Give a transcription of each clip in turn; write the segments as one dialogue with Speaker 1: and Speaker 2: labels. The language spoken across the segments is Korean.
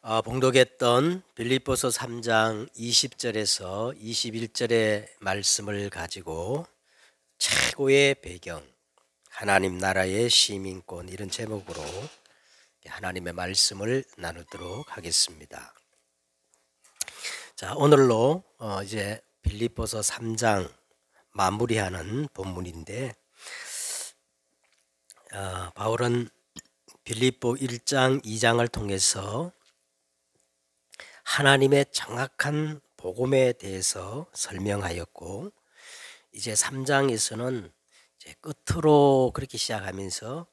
Speaker 1: 봉독했던 빌립보서 3장 20절에서 21절의 말씀을 가지고 최고의 배경, 하나님 나라의 시민권, 이런 제목으로 하나님의 말씀을 나누도록 하겠습니다. 자, 오늘로 이제 빌립보서 3장 마무리하는 본문인데, 바울은 빌립보 1장 2장을 통해서 하나님의 정확한 복음에 대해서 설명하였고, 이제 3장에서는 이제 끝으로 그렇게 시작하면서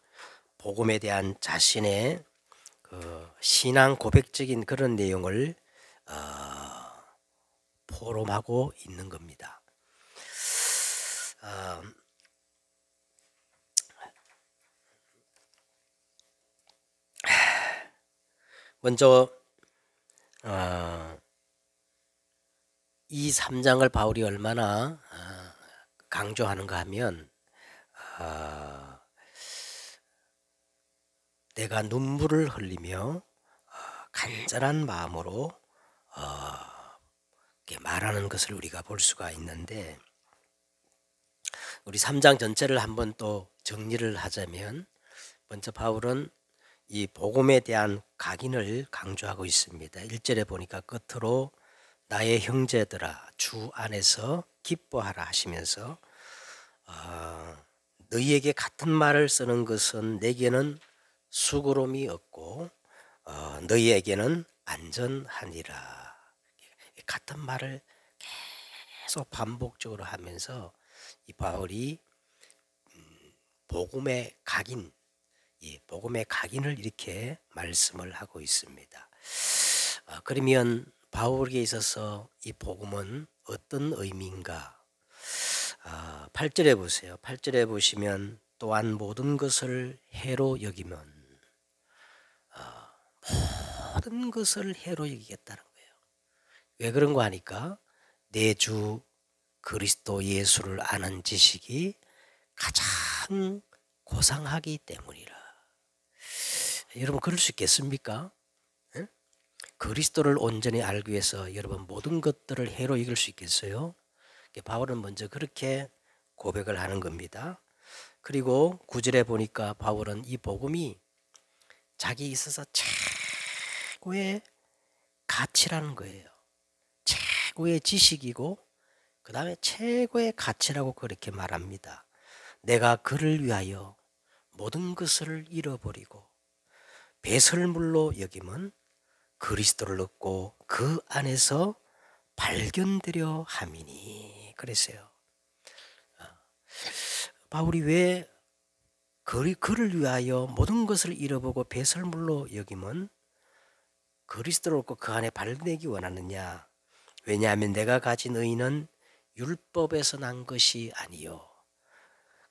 Speaker 1: 복음에 대한 자신의 신앙 고백적인 그런 내용을 포럼하고 있는 겁니다. 먼저 이 3장을 바울이 얼마나 강조하는가 하면, 내가 눈물을 흘리며 간절한 마음으로 말하는 것을 우리가 볼 수가 있는데, 우리 3장 전체를 한번 또 정리를 하자면, 먼저 바울은 이 복음에 대한 각인을 강조하고 있습니다. 1절에 보니까 끝으로 나의 형제들아 주 안에서 기뻐하라 하시면서, 너희에게 같은 말을 쓰는 것은 내게는 수고로움이 없고 너희에게는 안전하니라. 같은 말을 계속 반복적으로 하면서 이 바울이 복음의 각인, 복음의 각인을 이렇게 말씀을 하고 있습니다. 그러면 바울에게 있어서 이 복음은 어떤 의미인가? 8절에 보세요. 8절에 보시면, 또한 모든 것을 해로 여기면, 모든 것을 해로 여기겠다는 거예요. 왜 그런가 하니까, 내 주 그리스도 예수를 아는 지식이 가장 고상하기 때문이라. 여러분, 그럴 수 있겠습니까? 에? 그리스도를 온전히 알기 위해서 여러분 모든 것들을 해로 여길 수 있겠어요? 바울은 먼저 그렇게 고백을 하는 겁니다. 그리고 9절에 보니까 바울은 이 복음이 자기 있어서 최고의 가치라는 거예요. 최고의 지식이고 그 다음에 최고의 가치라고 그렇게 말합니다. 내가 그를 위하여 모든 것을 잃어버리고 배설물로 여김은 그리스도를 얻고 그 안에서 발견되려 함이니. 그랬어요. 바울이 왜 그를 위하여 모든 것을 잃어보고 배설물로 여김은 그리스도를 얻고 그 안에 발견되기 원하느냐? 왜냐하면 내가 가진 의는 율법에서 난 것이 아니요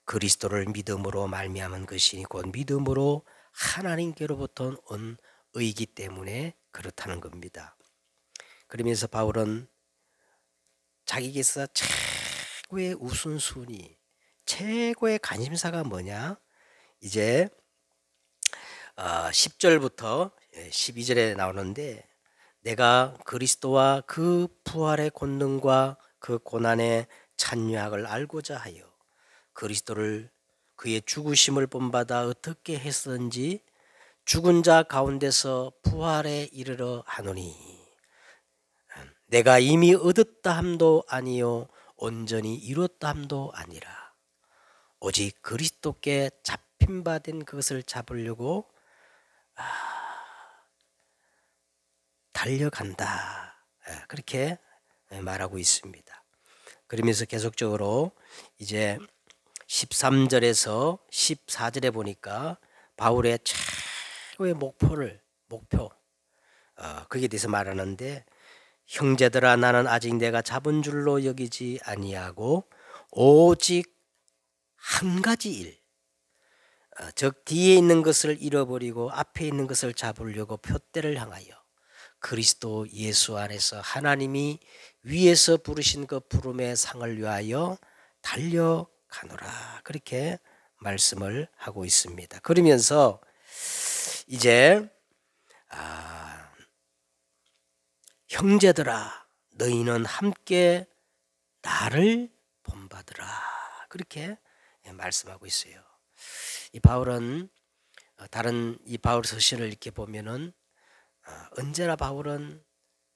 Speaker 1: 그리스도를 믿음으로 말미암은 것이니 곧 믿음으로 하나님께로부터 온 의이기 때문에 그렇다는 겁니다. 그러면서 바울은 자기께서 최고의 우선순위, 최고의 관심사가 뭐냐? 이제 10절부터 12절에 나오는데, 내가 그리스도와 그 부활의 권능과 그 고난의 찬유학을 알고자 하여 그리스도를 그의 죽으심을 본받아 어떻게 했었는지 죽은 자 가운데서 부활에 이르러 하노니, 내가 이미 얻었다 함도 아니요 온전히 이뤘다 함도 아니라 오직 그리스도께 잡힌 바 된 그것을 잡으려고 달려간다. 그렇게 말하고 있습니다. 그러면서 계속적으로 이제 13절에서 14절에 보니까 바울의 최고의 목표, 거기에 대해서 말하는데, 형제들아 나는 아직 내가 잡은 줄로 여기지 아니하고 오직 한 가지 일, 즉 뒤에 있는 것을 잃어버리고 앞에 있는 것을 잡으려고 표대를 향하여 그리스도 예수 안에서 하나님이 위에서 부르신 그 부름의 상을 위하여 달려가노라. 그렇게 말씀을 하고 있습니다. 그러면서 이제 형제들아 너희는 함께 나를 본받으라. 그렇게 말씀하고 있어요. 이 바울은 다른 이 바울 서신을 이렇게 보면은 언제나 바울은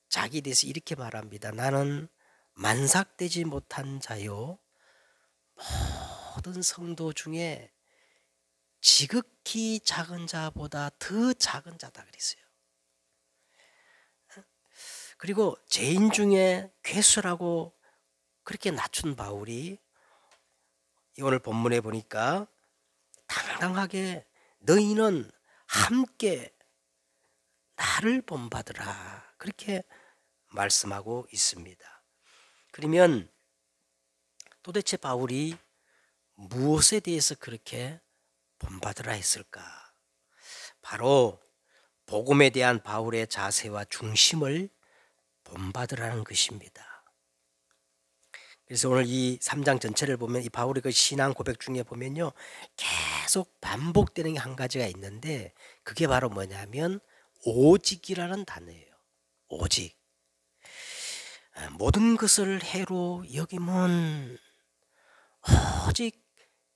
Speaker 1: 자기에 대해서 이렇게 말합니다. 나는 만삭되지 못한 자요 모든 성도 중에 지극히 작은 자보다 더 작은 자다 그랬어요. 그리고 죄인 중에 괴수라고 그렇게 낮춘 바울이 오늘 본문에 보니까 당당하게 너희는 함께 나를 본받으라 그렇게 말씀하고 있습니다. 그러면 도대체 바울이 무엇에 대해서 그렇게 본받으라 했을까? 바로 복음에 대한 바울의 자세와 중심을 본받으라는 것입니다. 그래서 오늘 이 3장 전체를 보면 이 바울의 그 신앙 고백 중에 보면요 계속 반복되는 게 한 가지가 있는데 그게 바로 뭐냐면 오직이라는 단어예요. 오직. 모든 것을 해로 여김은 오직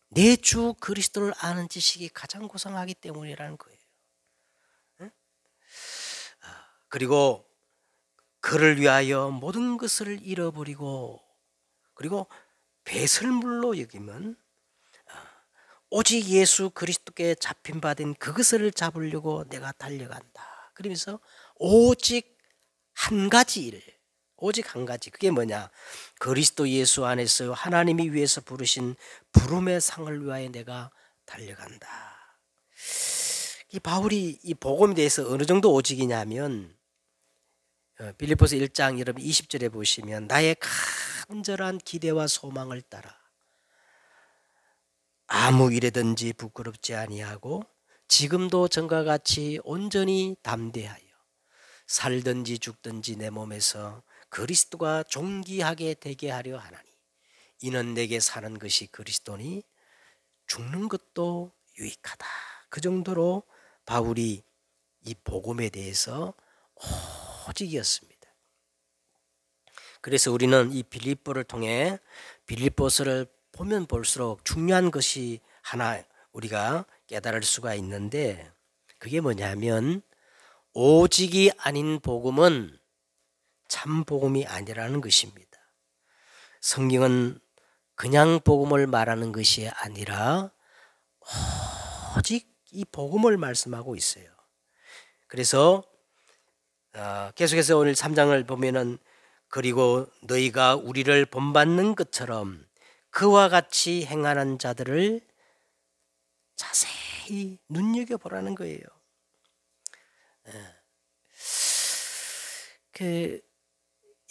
Speaker 1: 내 주 그리스도를 아는 지식이 가장 고상하기 때문이라는 거예요. 그리고 그를 위하여 모든 것을 잃어버리고 그리고 배설물로 여기면 오직 예수 그리스도께 잡힌 바 된 그것을 잡으려고 내가 달려간다. 그러면서 오직 한 가지 일, 오직 한 가지. 그게 뭐냐? 그리스도 예수 안에서 하나님이 위해서 부르신 부름의 상을 위하여 내가 달려간다. 이 바울이 이 복음에 대해서 어느 정도 오직이냐면 빌립보서 1장 여러분 20절에 보시면 나의 간절한 기대와 소망을 따라 아무 일에든지 부끄럽지 아니하고 지금도 전과 같이 온전히 담대하여 살든지 죽든지 내 몸에서 그리스도가 존귀하게 되게 하려 하나니 이는 내게 사는 것이 그리스도니 죽는 것도 유익하다. 그 정도로 바울이 이 복음에 대해서 오직이었습니다. 그래서 우리는 이 빌립보를 통해 빌립보서를 보면 볼수록 중요한 것이 하나 우리가 깨달을 수가 있는데 그게 뭐냐면 오직이 아닌 복음은 참 복음이 아니라는 것입니다. 성경은 그냥 복음을 말하는 것이 아니라 오직 이 복음을 말씀하고 있어요. 그래서 계속해서 오늘 3장을 보면은 그리고 너희가 우리를 본받는 것처럼 그와 같이 행하는 자들을 자세히 눈여겨보라는 거예요.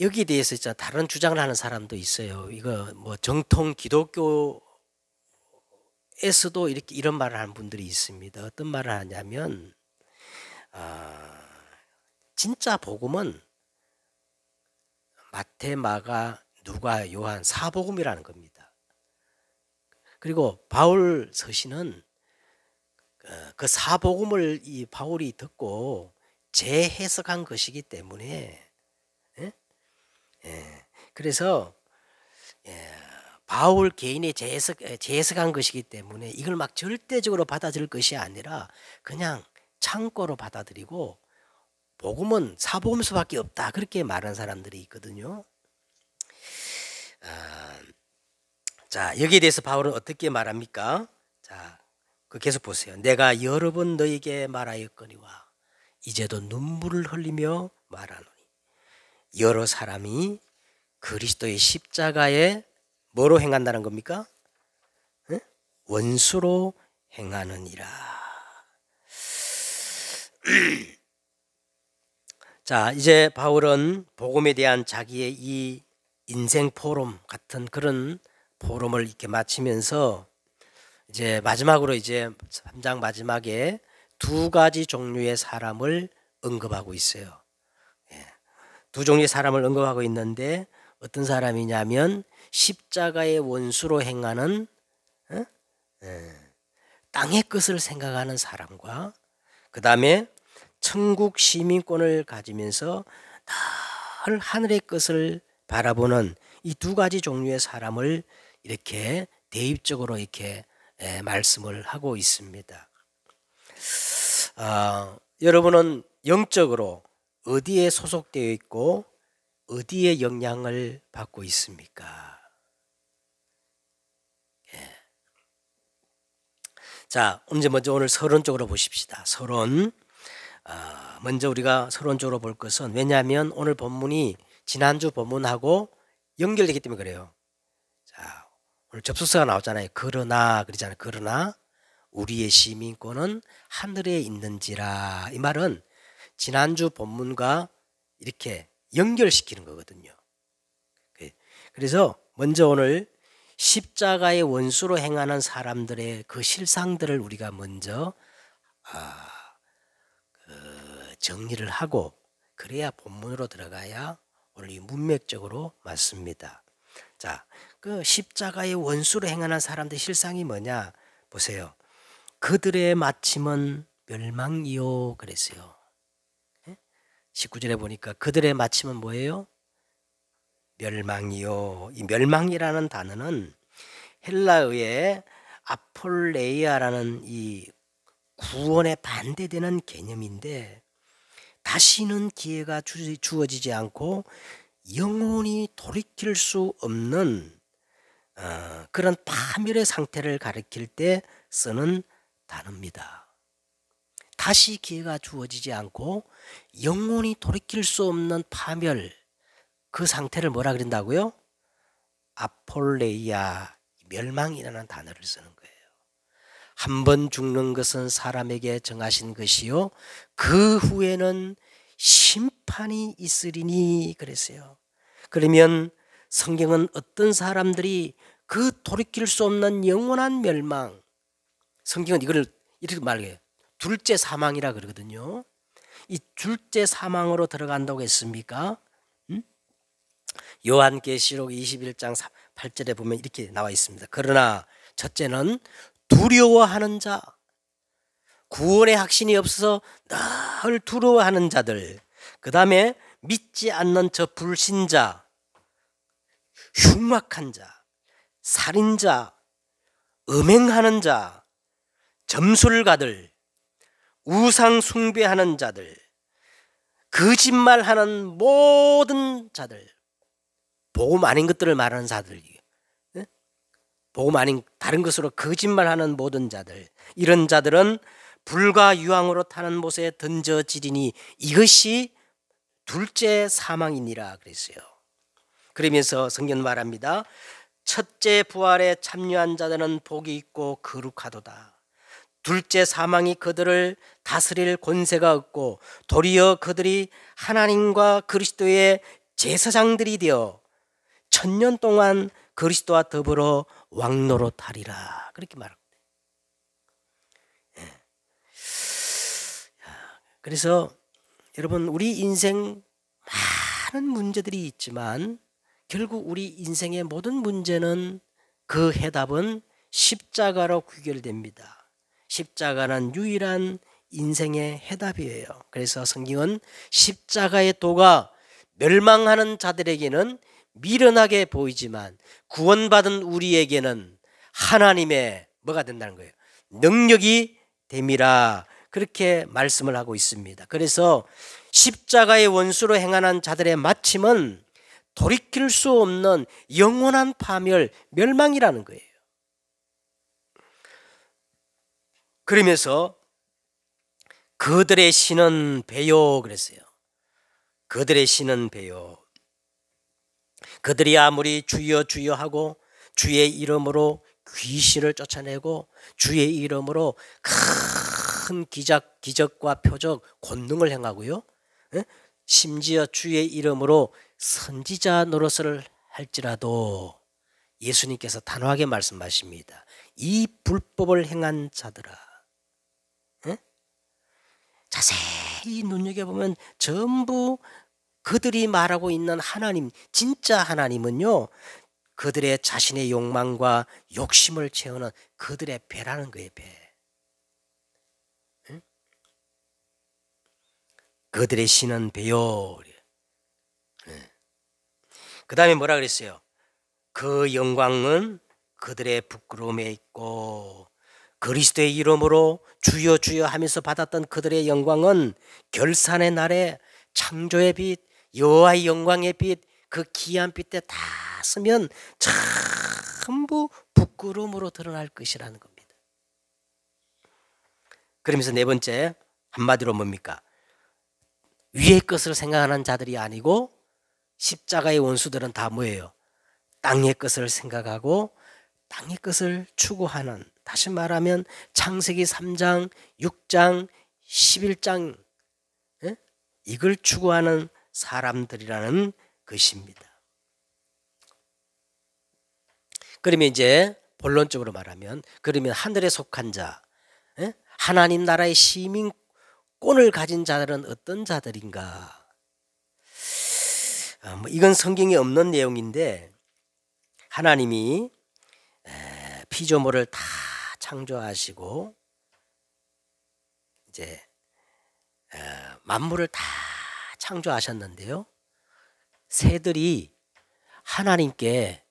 Speaker 1: 여기에 대해서 진짜 다른 주장을 하는 사람도 있어요. 이거 뭐 정통 기독교에서도 이렇게 이런 말을 하는 분들이 있습니다. 어떤 말을 하냐면 진짜 복음은 마태, 마가, 누가, 요한 사복음이라는 겁니다. 그리고 바울 서신은 그 사복음을 이 바울이 듣고 재해석한 것이기 때문에 그래서 바울 개인이 재해석한 것이기 때문에 이걸 막 절대적으로 받아들일 것이 아니라 그냥 참고로 받아들이고 복음은 사복음서밖에 없다 그렇게 말하는 사람들이 있거든요. 자 여기에 대해서 바울은 어떻게 말합니까? 자, 그 계속 보세요. 내가 여러 번 너에게 말하였거니와 이제도 눈물을 흘리며 말하노니 여러 사람이 그리스도의 십자가에 뭐로 행한다는 겁니까? 원수로 행하느니라. 자, 이제 바울은 복음에 대한 자기의 이 인생 포럼 같은 그런 포럼을 이렇게 마치면서 이제 마지막으로 이제 3장 마지막에 두 가지 종류의 사람을 언급하고 있어요. 두 종류의 사람을 언급하고 있는데 어떤 사람이냐면 십자가의 원수로 행하는 땅의 것을 생각하는 사람과 그 다음에 천국 시민권을 가지면서 하늘의 것을 바라보는 이 두 가지 종류의 사람을 이렇게 대입적으로 이렇게 말씀을 하고 있습니다. 여러분은 영적으로 어디에 소속되어 있고 어디에 영향을 받고 있습니까? 자, 먼저 오늘 서론적으로 보십시다. 서론. 먼저 우리가 서론적으로 볼 것은, 왜냐하면 오늘 본문이 지난주 본문하고 연결되기 때문에 그래요. 자, 오늘 접속사가 나오잖아요. 그러나 그러잖아요. 그러나 우리의 시민권은 하늘에 있는지라. 이 말은 지난주 본문과 이렇게 연결시키는 거거든요. 그래서 먼저 오늘 십자가의 원수로 행하는 사람들의 그 실상들을 우리가 먼저 정리를 하고, 그래야 본문으로 들어가야 오늘 이 문맥적으로 맞습니다. 자, 그 십자가의 원수로 행하는 사람들의 실상이 뭐냐 보세요. 그들의 마침은 멸망이요 그랬어요. 19절에 보니까 그들의 마침은 뭐예요? 멸망이요. 이 멸망이라는 단어는 헬라어의 아폴레이아라는 이 구원에 반대되는 개념인데, 다시는 기회가 주어지지 않고 영원히 돌이킬 수 없는 그런 파멸의 상태를 가리킬 때 쓰는 단어입니다. 다시 기회가 주어지지 않고 영원히 돌이킬 수 없는 파멸, 그 상태를 뭐라 그런다고요? 아폴레이아, 멸망이라는 단어를 쓰는 거예요. 한 번 죽는 것은 사람에게 정하신 것이요 그 후에는 심판이 있으리니 그랬어요. 그러면 성경은 어떤 사람들이 그 돌이킬 수 없는 영원한 멸망, 성경은 이걸 이렇게 말해요. 둘째 사망이라 그러거든요. 이 둘째 사망으로 들어간다고 했습니까? 요한계시록 21장 8절에 보면 이렇게 나와 있습니다. 그러나 첫째는 두려워하는 자, 구원의 확신이 없어서 늘 두려워하는 자들, 그 다음에 믿지 않는 저 불신자, 흉악한 자, 살인자, 음행하는 자, 점술가들, 우상 숭배하는 자들, 거짓말하는 모든 자들, 복음 아닌 것들을 말하는 자들, 복음 아닌 다른 것으로 거짓말하는 모든 자들, 이런 자들은 불과 유황으로 타는 못에 던져지리니 이것이 둘째 사망이니라 그랬어요. 그러면서 성경 말합니다. 첫째 부활에 참여한 자들은 복이 있고 거룩하도다. 둘째 사망이 그들을 다스릴 권세가 없고 도리어 그들이 하나님과 그리스도의 제사장들이 되어 천년 동안 그리스도와 더불어 왕노릇하리라, 그렇게 말합니다. 그래서 여러분, 우리 인생 많은 문제들이 있지만 결국 우리 인생의 모든 문제는, 그 해답은 십자가로 귀결됩니다. 십자가는 유일한 인생의 해답이에요. 그래서 성경은 십자가의 도가 멸망하는 자들에게는 미련하게 보이지만 구원받은 우리에게는 하나님의 뭐가 된다는 거예요? 능력이 됨이라, 그렇게 말씀을 하고 있습니다. 그래서 십자가의 원수로 행하는 자들의 마침은 돌이킬 수 없는 영원한 파멸, 멸망이라는 거예요. 그러면서 그들의 신은 배요 그랬어요. 그들의 신은 배요. 그들이 아무리 주여 주여 하고 주의 이름으로 귀신을 쫓아내고 주의 이름으로 큰 기적과 표적, 권능을 행하고요, 심지어 주의 이름으로 선지자 노릇을 할지라도 예수님께서 단호하게 말씀하십니다. 이 불법을 행한 자들아, 자세히 눈여겨보면 전부 그들이 말하고 있는 하나님, 진짜 하나님은요, 그들의 자신의 욕망과 욕심을 채우는 그들의 배라는 거예요, 배. 그들의 신은 배요. 그 다음에 뭐라 그랬어요? 그 영광은 그들의 부끄러움에 있고 그리스도의 이름으로 주여 주여 하면서 받았던 그들의 영광은 결산의 날에 창조의 빛, 여호와의 영광의 빛, 그 귀한 빛에 다 쓰면 전부 부끄러움으로 드러날 것이라는 겁니다. 그러면서 네 번째, 한마디로 뭡니까? 위의 것을 생각하는 자들이 아니고 십자가의 원수들은 다 뭐예요? 땅의 것을 생각하고 땅의 것을 추구하는, 다시 말하면 창세기 3장, 6장, 11장 이걸 추구하는 사람들이라는 것입니다. 그러면 이제 본론적으로 말하면, 그러면 하늘에 속한 자, 하나님 나라의 시민권을 가진 자들은 어떤 자들인가? 이건 성경에 없는 내용인데, 하나님이 피조물을 다 창조하시고 이제 만물을 다 창조하셨는데요, 새들이 하나님께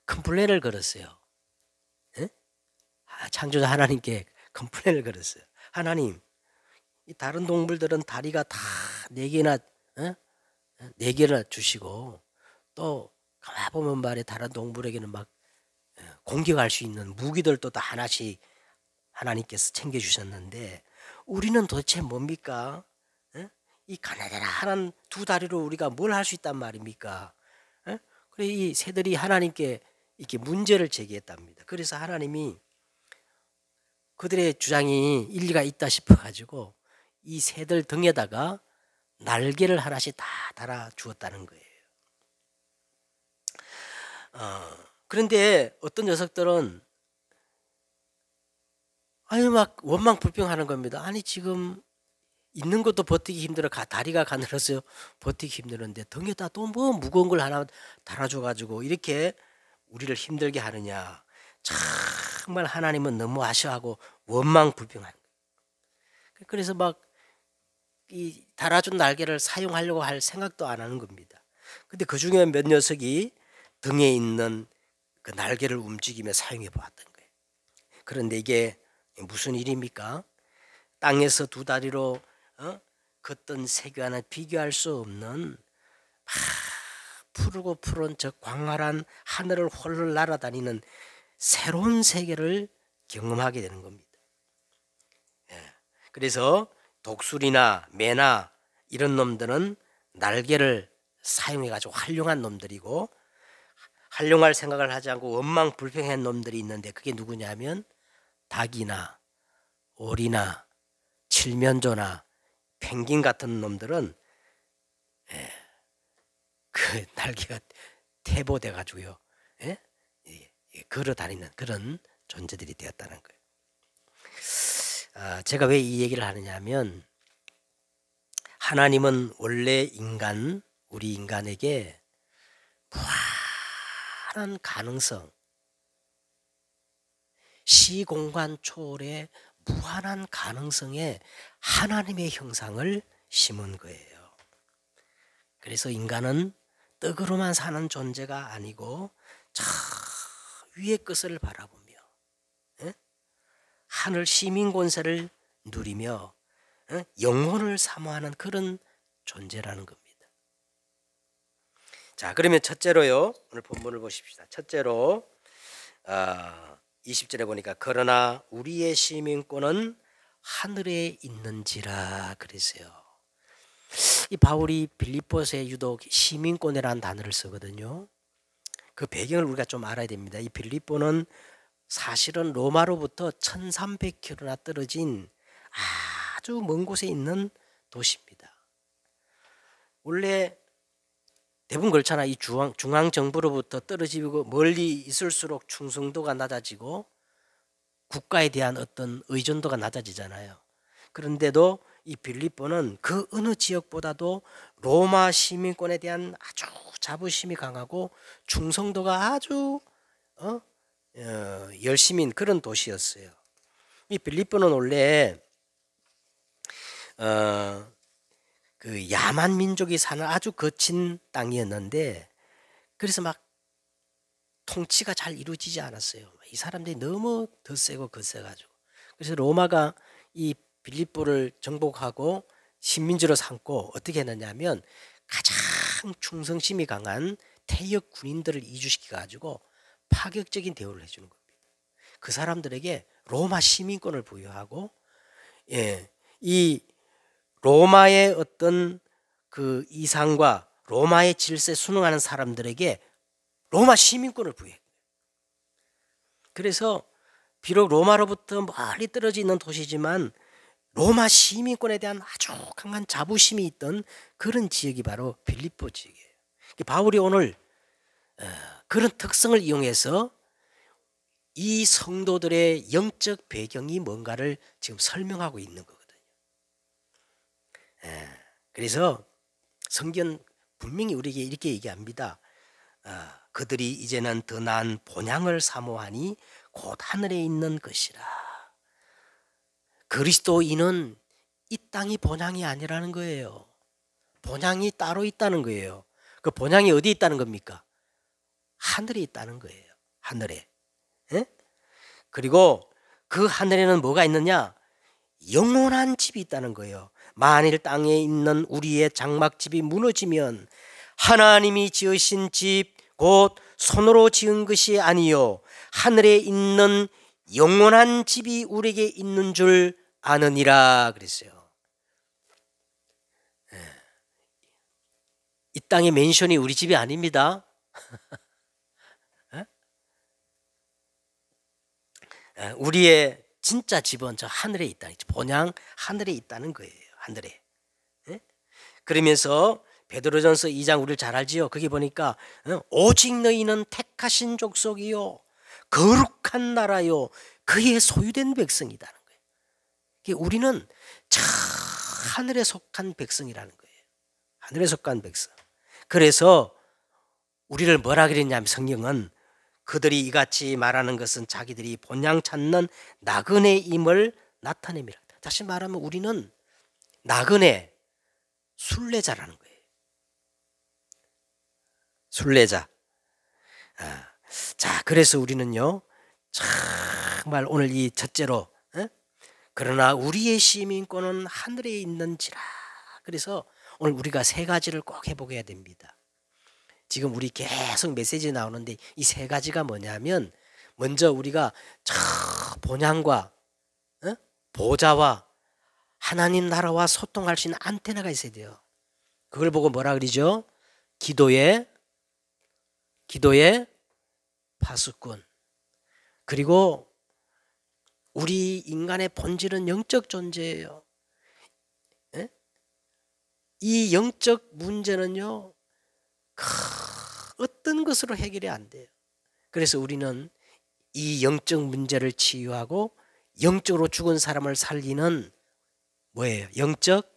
Speaker 1: 컴플레인을 걸었어요. 창조자 하나님께 컴플레인을 걸었어요. 하나님, 이 다른 동물들은 다리가 다 4개나 4개나 주시고, 또 가만 보면 말이야, 다른 동물에게는 막 공격할 수 있는 무기들도 다 하나씩 하나님께서 챙겨주셨는데, 우리는 도대체 뭡니까? 이 가나다란 2다리로 우리가 뭘 할 수 있단 말입니까? 그래, 이 새들이 하나님께 이렇게 문제를 제기했답니다. 그래서 하나님이 그들의 주장이 일리가 있다 싶어가지고 이 새들 등에다가 날개를 하나씩 다 달아 주었다는 거예요. 그런데 어떤 녀석들은 막 원망 불평하는 겁니다. 아니, 지금 있는 것도 버티기 힘들어, 다리가 가늘어서 버티기 힘드는데 등에다 또 뭐 무거운 걸 하나 달아줘가지고 이렇게 우리를 힘들게 하느냐. 정말 하나님은 너무 아쉬워하고 원망 불평하는 거예요. 그래서 막 이 달아준 날개를 사용하려고 할 생각도 안 하는 겁니다. 근데 그 중에 몇 녀석이 등에 있는 그 날개를 움직이며 사용해 보았던 거예요. 그런데 이게 무슨 일입니까? 땅에서 2다리로 걷던 새과는 비교할 수 없는 푸르고 푸른 저 광활한 하늘을 홀로 날아다니는 새로운 세계를 경험하게 되는 겁니다. 그래서 독수리나 매나 이런 놈들은 날개를 사용해가지고 활용한 놈들이고, 활용할 생각을 하지 않고 원망 불평한 놈들이 있는데, 그게 누구냐면 닭이나 오리나 칠면조나 펭귄 같은 놈들은 그 날개가 태보돼 가지고요, 걸어 다니는 그런 존재들이 되었다는 거예요. 제가 왜 이 얘기를 하느냐면, 하나님은 원래 우리 인간에게 무한한 가능성, 시공간 초월의 무한한 가능성에 하나님의 형상을 심은 거예요. 그래서 인간은 떡으로만 사는 존재가 아니고 저 위의 것을 바라보며 하늘 시민 권세를 누리며 영혼을 사모하는 그런 존재라는 겁니다. 자, 그러면 첫째로요, 오늘 본문을 보십시다. 첫째로 20절에 보니까 그러나 우리의 시민권은 하늘에 있는지라 그랬어요. 이 바울이 빌립보서에 유독 시민권이라는 단어를 쓰거든요. 그 배경을 우리가 좀 알아야 됩니다. 이 빌립보는 사실은 로마로부터 1300km나 떨어진 아주 먼 곳에 있는 도시입니다. 원래 대부분 그렇잖아. 이 중앙 정부로부터 떨어지고 멀리 있을수록 충성도가 낮아지고 국가에 대한 어떤 의존도가 낮아지잖아요. 그런데도 이 빌립보는 그 어느 지역보다도 로마 시민권에 대한 아주 자부심이 강하고 충성도가 아주 열심인 그런 도시였어요. 이 빌립보는 원래 그 야만 민족이 사는 아주 거친 땅이었는데, 그래서 막 통치가 잘 이루어지지 않았어요. 이 사람들이 너무 더 세고 거세가지고. 그래서 로마가 이 빌립보를 정복하고 식민지로 삼고 어떻게 했느냐면 가장 충성심이 강한 퇴역 군인들을 이주시켜 가지고 파격적인 대우를 해주는 겁니다. 그 사람들에게 로마 시민권을 부여하고, 이 로마의 어떤 그 이상과 로마의 질서에 순응하는 사람들에게 로마 시민권을 부여해요. 그래서 비록 로마로부터 멀리 떨어져 있는 도시지만 로마 시민권에 대한 아주 강한 자부심이 있던 그런 지역이 바로 빌립보 지역이에요. 바울이 오늘 그런 특성을 이용해서 이 성도들의 영적 배경이 뭔가를 지금 설명하고 있는 거거든요. 그래서 성경 분명히 우리에게 이렇게 얘기합니다. 그들이 이제는 더 나은 본향을 사모하니 곧 하늘에 있는 것이라. 그리스도인은 이 땅이 본향이 아니라는 거예요. 본향이 따로 있다는 거예요. 그 본향이 어디 있다는 겁니까? 하늘에 있다는 거예요. 하늘에. 그리고 그 하늘에는 뭐가 있느냐? 영원한 집이 있다는 거예요. 만일 땅에 있는 우리의 장막집이 무너지면 하나님이 지으신 집 곧 손으로 지은 것이 아니요 하늘에 있는 영원한 집이 우리에게 있는 줄 아느니라 그랬어요. 이 땅의 맨션이 우리 집이 아닙니다. 우리의 진짜 집은 저 하늘에 있다는 거죠. 본향 하늘에 있다는 거예요. 하늘에. 그러면서 베드로전서 2장 우리를 잘 알지요. 거기 보니까 오직 너희는 택하신 족속이요 거룩한 나라요 그의 소유된 백성이라는 거예요. 우리는 저 하늘에 속한 백성이라는 거예요. 하늘에 속한 백성. 그래서 우리를 뭐라 그랬냐면 성경은 그들이 이같이 말하는 것은 자기들이 본향 찾는 나그네임을 나타냅니다. 다시 말하면 우리는 나그네, 순례자라는 거예요. 순례자. 자, 그래서 우리는요, 정말 오늘 이 첫째로, 그러나 우리의 시민권은 하늘에 있는지라. 그래서 오늘 우리가 세 가지를 꼭 해보게 해야 됩니다. 지금 우리 계속 메시지 나오는데 이 세 가지가 뭐냐면, 먼저 우리가 저 본향과 보좌와 하나님 나라와 소통할 수 있는 안테나가 있어야 돼요. 그걸 보고 뭐라 그러죠? 기도의 파수꾼. 그리고 우리 인간의 본질은 영적 존재예요. 이 영적 문제는요, 어떤 것으로 해결이 안 돼요. 그래서 우리는 이 영적 문제를 치유하고 영적으로 죽은 사람을 살리는 뭐예요? 영적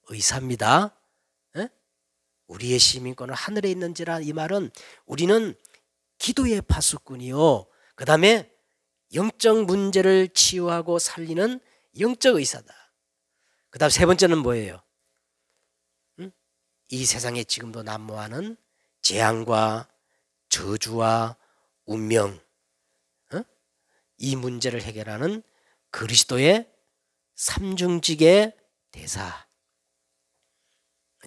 Speaker 1: 의사입니다. 우리의 시민권은 하늘에 있는지라. 이 말은 우리는 기도의 파수꾼이요, 그 다음에 영적 문제를 치유하고 살리는 영적 의사다. 그 다음 세 번째는 뭐예요? 이 세상에 지금도 난무하는 재앙과 저주와 운명, 이 문제를 해결하는 그리스도의 삼중직의 대사.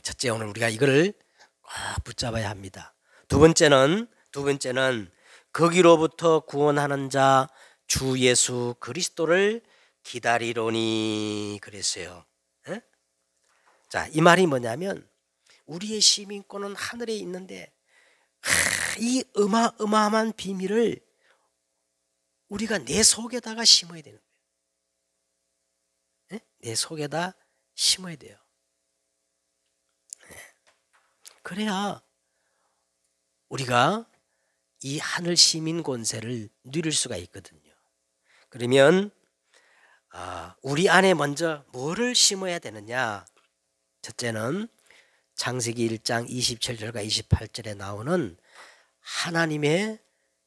Speaker 1: 첫째, 오늘 우리가 이거를 붙잡아야 합니다. 두 번째는 거기로부터 구원하는 자 주 예수 그리스도를 기다리로니 그랬어요. 자, 이 말이 뭐냐면 우리의 시민권은 하늘에 있는데 이 어마어마한 비밀을 우리가 내 속에다가 심어야 되는 거예요. 내 속에다 심어야 돼요. 그래야 우리가 이 하늘 시민 권세를 누릴 수가 있거든요. 그러면 우리 안에 먼저 뭐를 심어야 되느냐? 첫째는 창세기 1장 27절과 28절에 나오는 하나님의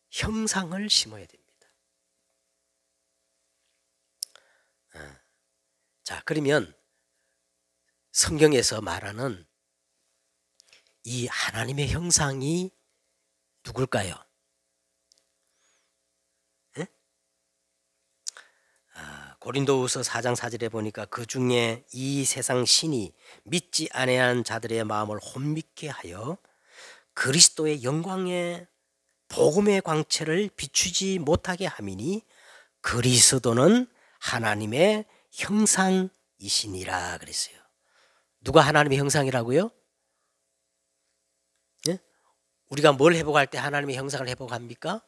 Speaker 1: 형상을 심어야 됩니다. 자, 그러면 성경에서 말하는 이 하나님의 형상이 누굴까요? 예? 고린도후서 4장 4절에 보니까 그 중에 이 세상 신이 믿지 아니하는 자들의 마음을 혼미케 하여 그리스도의 영광의 복음의 광채를 비추지 못하게 함이니 그리스도는 하나님의 형상이시니라 그랬어요. 누가 하나님의 형상이라고요? 예? 우리가 뭘 회복할 때 하나님의 형상을 회복합니까?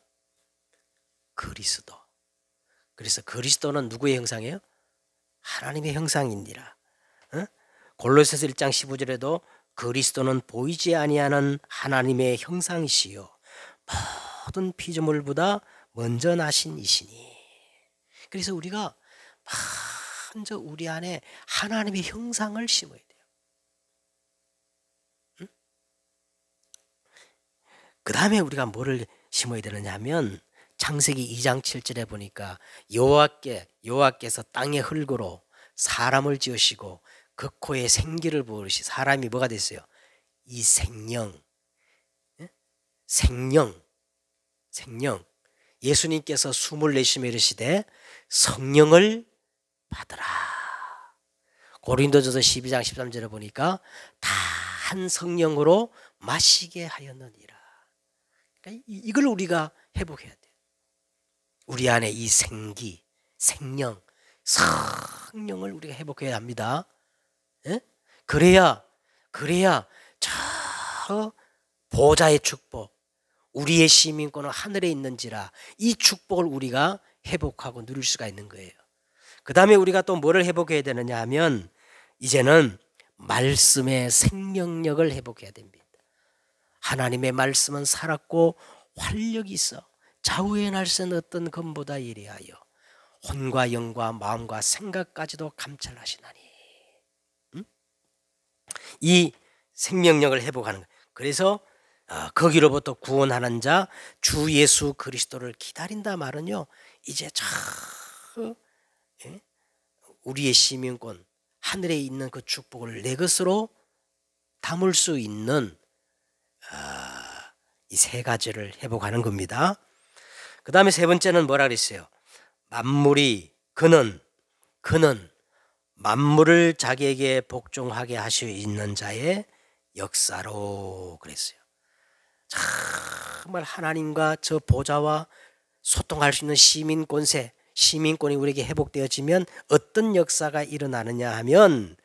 Speaker 1: 그리스도. 그래서 그리스도는 누구의 형상이에요? 하나님의 형상이니라. 골로새서 1장 15절에도 그리스도는 보이지 아니하는 하나님의 형상이시요 모든 피조물보다 먼저 나신 이시니. 그래서 우리가 먼저 우리 안에 하나님의 형상을 심어야 돼요. 그 다음에 우리가 뭐를 심어야 되느냐 하면 창세기 2장 7절에 보니까 여호와께서 땅의 흙으로 사람을 지으시고 그 코에 생기를 부으시. 사람이 뭐가 됐어요? 이 생명. 예수님께서 숨을 내쉬며 이르시되 성령을 받으라. 고린도전서 12장 13절에 보니까 다 한 성령으로 마시게 하였느니라. 그러니까 이걸 우리가 회복해야 돼요. 우리 안에 이 생기, 생명, 성령을 우리가 회복해야 합니다. 예? 그래야 저 보좌의 축복, 우리의 시민권은 하늘에 있는지라 이 축복을 우리가 회복하고 누릴 수가 있는 거예요. 그 다음에 우리가 또 뭐를 회복해야 되느냐 하면 이제는 말씀의 생명력을 회복해야 됩니다. 하나님의 말씀은 살았고 활력이 있어 좌우의 날선 어떤 검보다 예리하여 혼과 영과 마음과 생각까지도 감찰하시나니. 이 생명력을 회복하는 거예요. 그래서 거기로부터 구원하는 자 주 예수 그리스도를 기다린다 말은요, 이제 저 우리의 시민권 하늘에 있는 그 축복을 내 것으로 담을 수 있는 이 세 가지를 회복하는 겁니다. 그 다음에 세 번째는 뭐라 그랬어요? 만물이 그는 만물을 자기에게 복종하게 하시고 있는 자의 역사로 그랬어요. 정말 하나님과 저 보좌와 소통할 수 있는 시민권이 우리에게 회복되어지면 어떤 역사가 일어나느냐 하면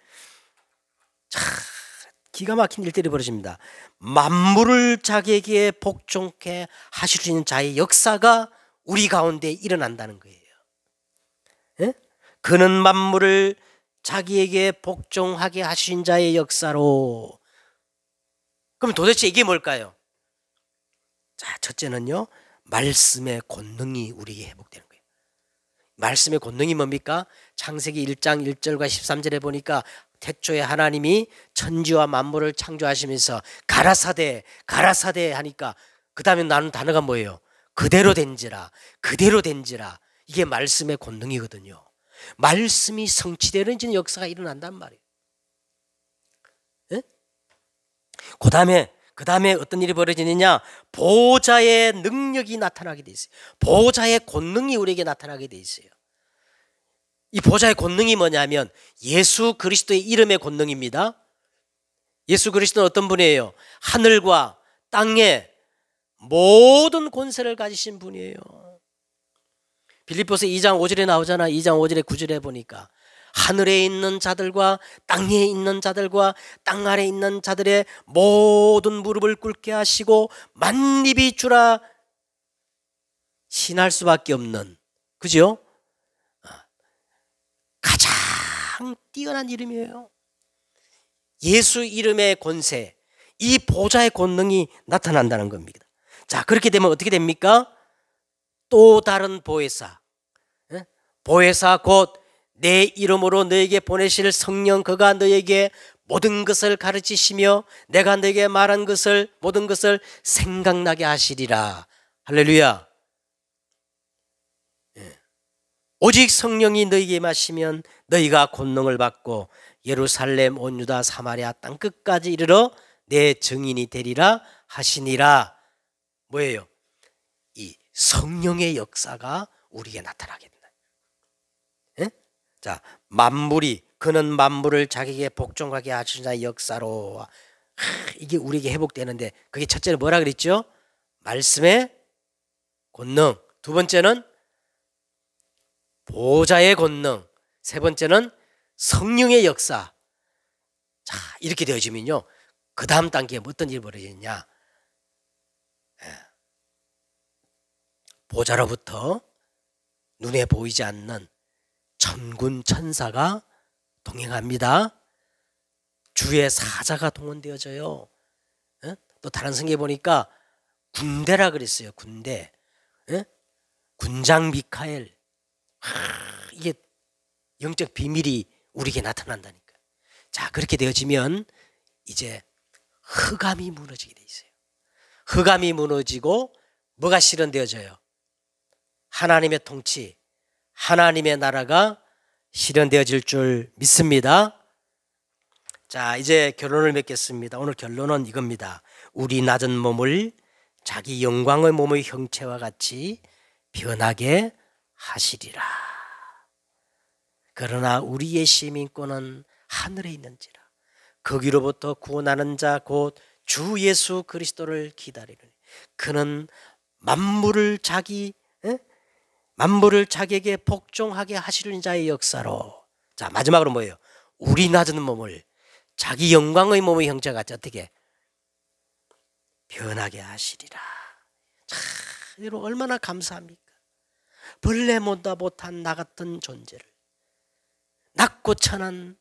Speaker 1: 기가 막힌 일들이 벌어집니다. 만물을 자기에게 복종케 하실 수 있는 자의 역사가 우리 가운데 일어난다는 거예요. 예? 그는 만물을 자기에게 복종하게 하신 자의 역사로. 그럼 도대체 이게 뭘까요? 자, 첫째는요, 말씀의 권능이 우리에게 회복되는 거예요. 말씀의 권능이 뭡니까? 창세기 1장 1절과 13절에 보니까 태초에 하나님이 천지와 만물을 창조하시면서 가라사대 하니까 그 다음에 나는 단어가 뭐예요? 그대로 된지라. 이게 말씀의 권능이거든요. 말씀이 성취되는 역사가 일어난단 말이에요. 예? 그 다음에 어떤 일이 벌어지느냐? 보좌의 능력이 나타나게 돼 있어요. 보좌의 권능이 우리에게 나타나게 돼 있어요. 이 보좌의 권능이 뭐냐면 예수 그리스도의 이름의 권능입니다. 예수 그리스도는 어떤 분이에요? 하늘과 땅의 모든 권세를 가지신 분이에요. 빌립보서 2장 5절에 나오잖아. 2장 5절에 9절에 보니까 하늘에 있는 자들과 땅에 있는 자들과 땅 아래에 있는 자들의 모든 무릎을 꿇게 하시고 만입이 주라 신할 수밖에 없는, 그죠? 가장 뛰어난 이름이에요. 예수 이름의 권세, 이 보좌의 권능이 나타난다는 겁니다. 자, 그렇게 되면 어떻게 됩니까? 또 다른 보혜사 곧 내 이름으로 너에게 보내실 성령, 그가 너에게 모든 것을 가르치시며 내가 너에게 말한 것을 모든 것을 생각나게 하시리라. 할렐루야. 오직 성령이 너에게 임하시면 너희가 권능을 받고 예루살렘 온 유다 사마리아 땅 끝까지 이르러 내 증인이 되리라 하시니라. 뭐예요? 이 성령의 역사가 우리에게 나타나게 된다. 예? 자, 만물이 그는 만물을 자기에게 복종하게 하시는 자의 역사로. 이게 우리에게 회복되는데 그게 첫째는 뭐라 그랬죠? 말씀의 권능. 두 번째는 보좌의 권능. 세 번째는 성령의 역사. 자, 이렇게 되어지면요, 그 다음 단계에 어떤 일이 벌어지느냐? 보좌로부터 눈에 보이지 않는 천군 천사가 동행합니다. 주의 사자가 동원되어져요. 또 다른 성경에 보니까 군대라 그랬어요. 군대. 군장 미카엘. 이게 영적 비밀이 우리에게 나타난다니까. 자, 그렇게 되어지면 이제 흑암이 무너지게 돼 있어요. 흑암이 무너지고 뭐가 실현되어져요? 하나님의 통치, 하나님의 나라가 실현되어질 줄 믿습니다. 자, 이제 결론을 맺겠습니다. 오늘 결론은 이겁니다. 우리 낮은 몸을 자기 영광의 몸의 형체와 같이 변하게 하시리라. 그러나 우리의 시민권은 하늘에 있는지라. 거기로부터 구원하는 자 곧 주 예수 그리스도를 기다리느니 그는 만물을 자기에게 복종하게 하시는 자의 역사로. 자, 마지막으로 뭐예요? 우리 낮은 몸을 자기 영광의 몸의 형체가 같이 어떻게 변하게 하시리라. 참, 여러분 얼마나 감사합니까? 벌레보다 못한 나 같은 존재를 낮고 천한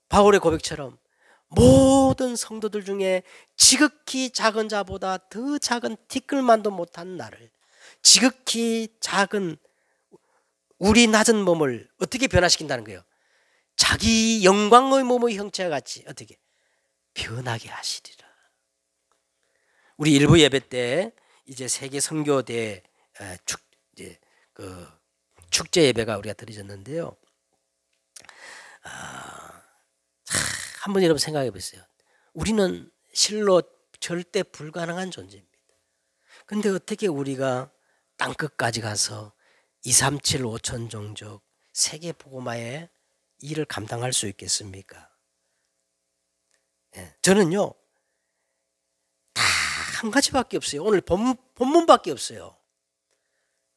Speaker 1: 바울의 고백처럼 모든 성도들 중에 지극히 작은 자보다 더 작은 티끌만도 못한 나를, 지극히 작은 우리 낮은 몸을 어떻게 변화시킨다는 거예요? 자기 영광의 몸의 형체와 같이 어떻게 변하게 하시리라. 우리 일부 예배 때 이제 세계 선교대 축제 예배가 우리가 드려졌는데요. 한번 여러분 생각해 보세요. 우리는 실로 절대 불가능한 존재입니다. 근데 어떻게 우리가 땅끝까지 가서 237 5천 종족 세계 복음화의 일을 감당할 수 있겠습니까? 저는요, 다 한 가지밖에 없어요. 오늘 본문밖에 없어요.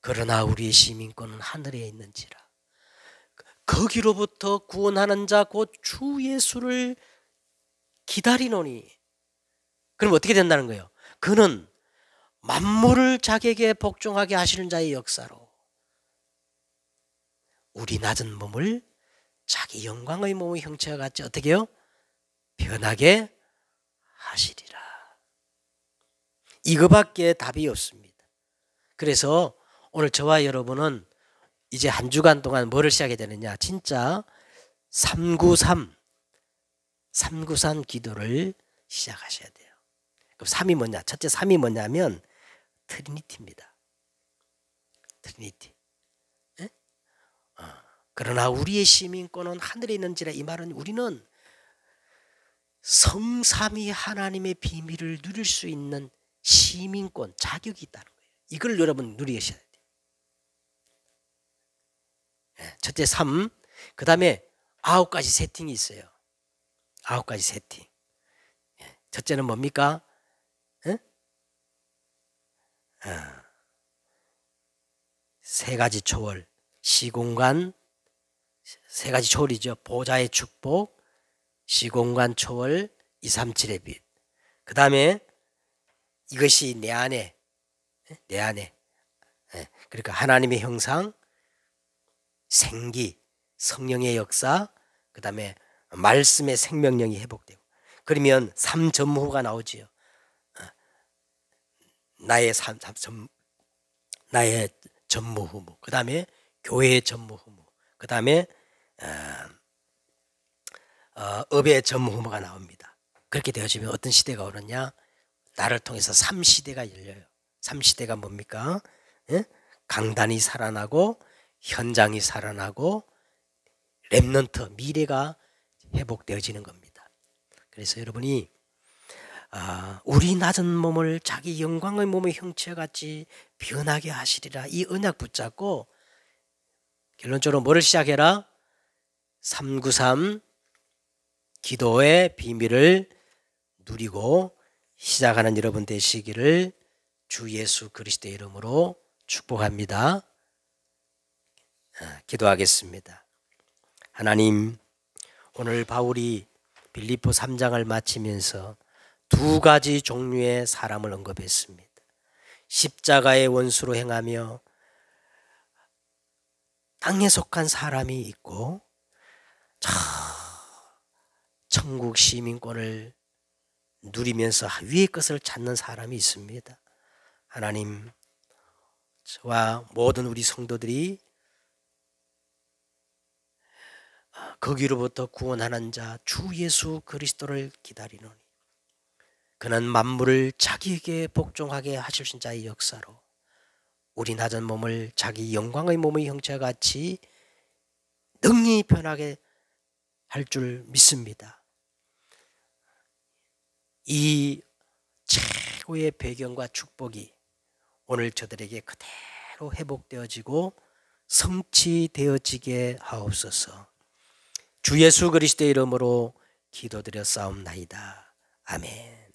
Speaker 1: 그러나 우리의 시민권은 하늘에 있는지라. 거기로부터 구원하는 자 곧 주 예수를 기다리노니. 그럼 어떻게 된다는 거예요? 그는 만물을 자기에게 복종하게 하시는 자의 역사로 우리 낮은 몸을 자기 영광의 몸의 형체와 같이 어떻게 해요? 변하게 하시리라. 이거밖에 답이 없습니다. 그래서 오늘 저와 여러분은 이제 한 주간 동안 뭐를 시작해야 되느냐? 진짜 393 기도를 시작하셔야 돼요. 그럼 3이 뭐냐? 첫째 3이 뭐냐면 트리니티입니다. 트리니티. 그러나 우리의 시민권은 하늘에 있는지라. 이 말은 우리는 성삼위 하나님의 비밀을 누릴 수 있는 시민권, 자격이 있다는 거예요. 이걸 여러분 누리셔야 돼요. 첫째 3, 그 다음에 9가지 세팅이 있어요. 9가지 세팅. 첫째는 뭡니까? 세 가지 초월, 시공간, 세 가지 초월이죠. 보좌의 축복, 시공간 초월, 237의 빛. 그 다음에 이것이 내 안에. 그러니까 하나님의 형상, 생기, 성령의 역사, 그 다음에 말씀의 생명력이 회복되고. 그러면 3전무후가 나오지요. 나의 전무후무, 그 다음에 교회의 전무후무, 그 다음에 업의 전무후무가 나옵니다. 그렇게 되어지면 어떤 시대가 오느냐? 나를 통해서 3시대가 열려요. 3시대가 뭡니까? 강단이 살아나고, 현장이 살아나고, 렘넌트, 미래가 회복되어지는 겁니다. 그래서 여러분이 우리 낮은 몸을 자기 영광의 몸의 형체같이 변하게 하시리라, 이 언약 붙잡고 결론적으로 뭐를 시작해라? 393 기도의 비밀을 누리고 시작하는 여러분 되시기를 주 예수 그리스도의 이름으로 축복합니다. 기도하겠습니다. 하나님, 오늘 바울이 빌립보 3장을 마치면서 두 가지 종류의 사람을 언급했습니다. 십자가의 원수로 행하며 땅에 속한 사람이 있고 천국 시민권을 누리면서 위의 것을 찾는 사람이 있습니다. 하나님, 저와 모든 우리 성도들이 거기로부터 구원하는 자 주 예수 그리스도를 기다리노니 그는 만물을 자기에게 복종하게 하실 자의 역사로 우리 낮은 몸을 자기 영광의 몸의 형체와 같이 능히 변하게 할 줄 믿습니다. 이 최고의 배경과 축복이 오늘 저들에게 그대로 회복되어지고 성취되어지게 하옵소서. 주 예수 그리스도의 이름으로 기도드려 싸움나이다. 아멘.